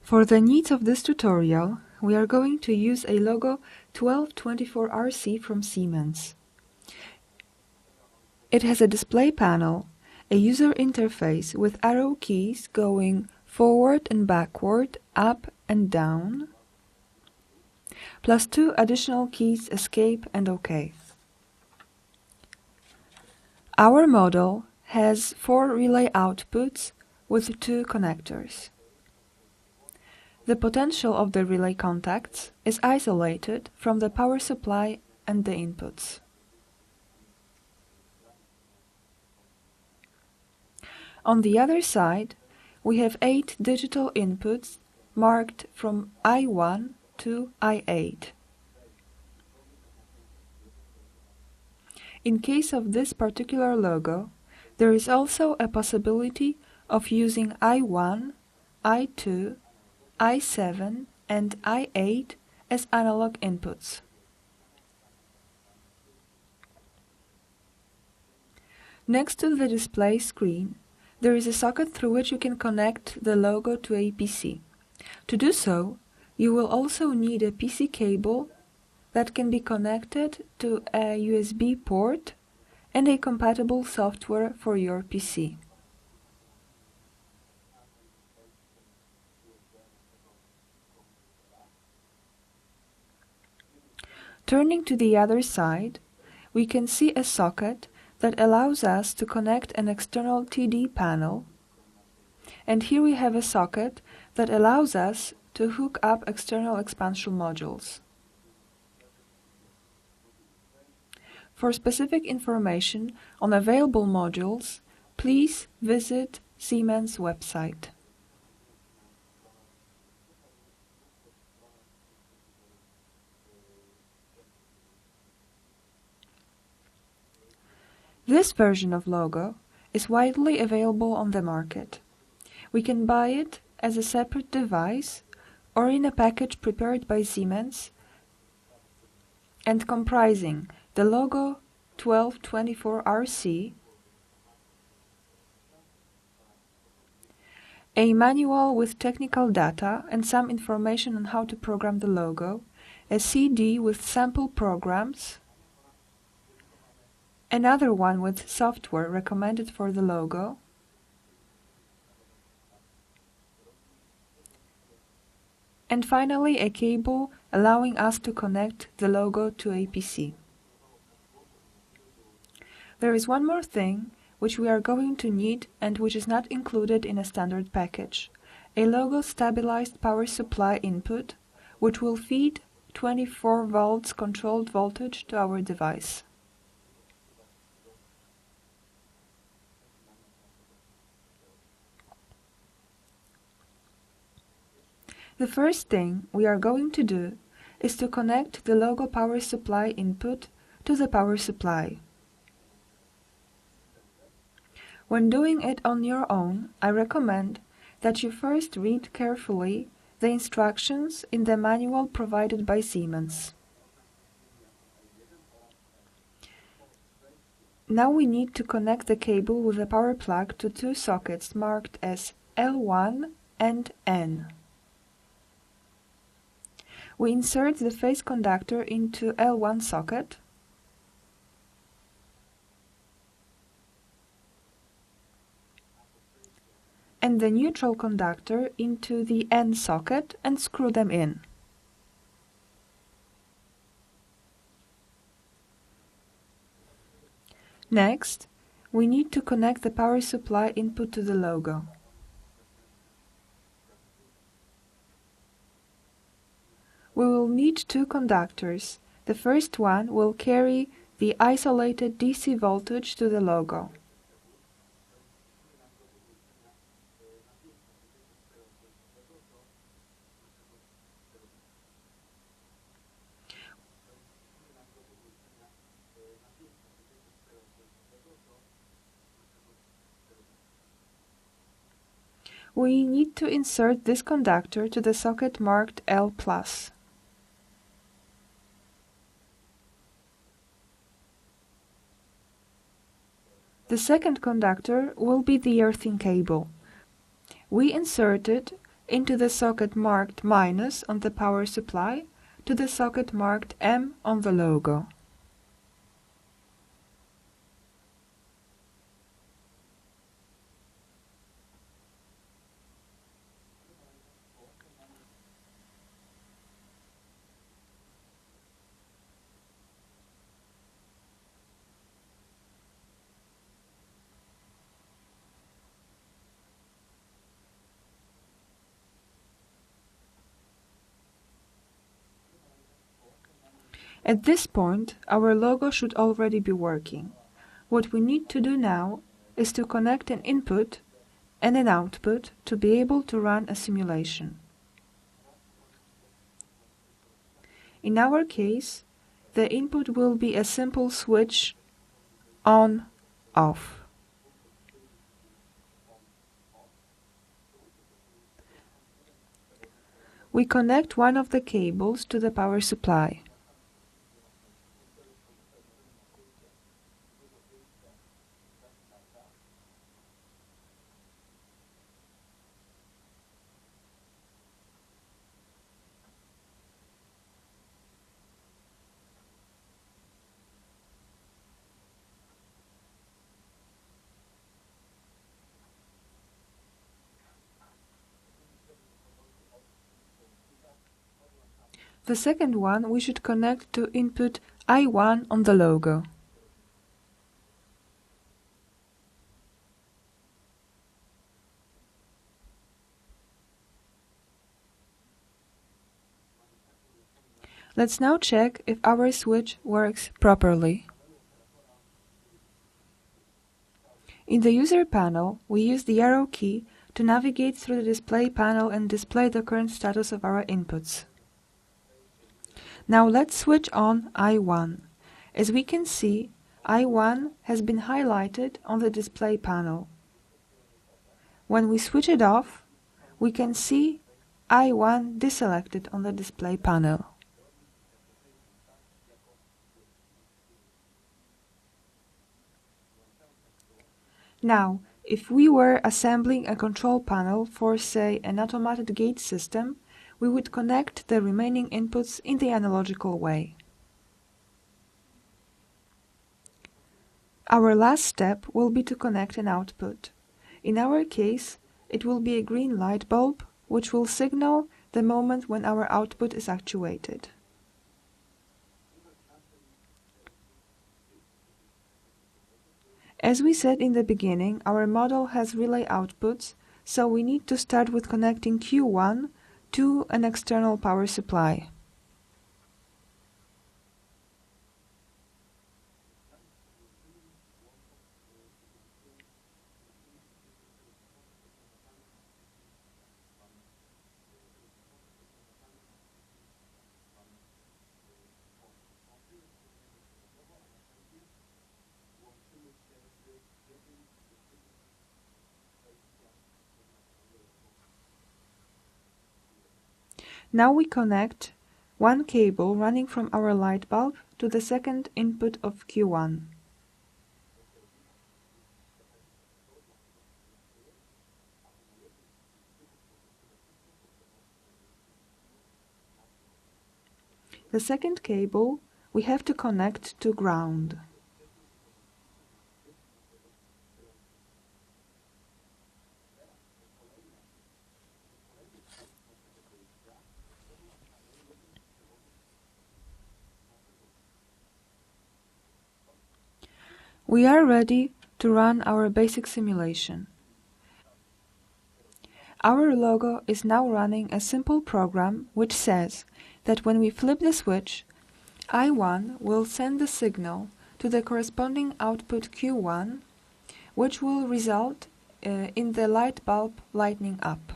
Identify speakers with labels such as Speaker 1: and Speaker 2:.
Speaker 1: For the needs of this tutorial, we are going to use a logo 1224RC from Siemens. It has a display panel, a user interface with arrow keys going forward and backward, up and down, plus 2 additional keys Escape and OK. Our model has 4 relay outputs with 2 connectors. The potential of the relay contacts is isolated from the power supply and the inputs. On the other side, we have 8 digital inputs marked from I1 to I8. In case of this particular logo, there is also a possibility of using I1, I2, I7 and I8 as analog inputs. Next to the display screen, there is a socket through which you can connect the logo to a PC. To do so, you will also need a PC cable that can be connected to a USB port and a compatible software for your PC. Turning to the other side, we can see a socket that allows us to connect an external TD panel, and here we have a socket that allows us to hook up external expansion modules. For specific information on available modules, please visit Siemens website. This version of logo is widely available on the market. We can buy it as a separate device or in a package prepared by Siemens and comprising the logo 1224RC, a manual with technical data and some information on how to program the logo, a CD with sample programs, another one with software recommended for the logo, and finally a cable allowing us to connect the logo to a PC. There is one more thing which we are going to need and which is not included in a standard package: a logo stabilized power supply input which will feed 24 volts controlled voltage to our device. The first thing we are going to do is to connect the logo power supply input to the power supply. When doing it on your own, I recommend that you first read carefully the instructions in the manual provided by Siemens. Now we need to connect the cable with a power plug to 2 sockets marked as L1 and N. We insert the phase conductor into L1 socket and the neutral conductor into the N socket and screw them in. Next, we need to connect the power supply input to the logo. We will need 2 conductors. The first one will carry the isolated DC voltage to the logo. We need to insert this conductor to the socket marked L+. The second conductor will be the earthing cable. We inserted into the socket marked minus on the power supply to the socket marked M on the logo. At this point, our logo should already be working. What we need to do now is to connect an input and an output to be able to run a simulation. In our case, the input will be a simple switch on-off. We connect one of the cables to the power supply. The second one we should connect to input I1 on the logo. Let's now check if our switch works properly. In the user panel, we use the arrow key to navigate through the display panel and display the current status of our inputs. Now let's switch on I1. As we can see, I1 has been highlighted on the display panel. When we switch it off, we can see I1 deselected on the display panel. Now, if we were assembling a control panel for, say, an automated gate system, we would connect the remaining inputs in the analogical way. Our last step will be to connect an output. In our case, it will be a green light bulb, which will signal the moment when our output is actuated. As we said in the beginning, our model has relay outputs, so we need to start with connecting Q1 to an external power supply. Now we connect one cable running from our light bulb to the second input of Q1. The second cable we have to connect to ground. We are ready to run our basic simulation. Our logo is now running a simple program which says that when we flip the switch, I1 will send the signal to the corresponding output Q1, which will result in the light bulb lighting up.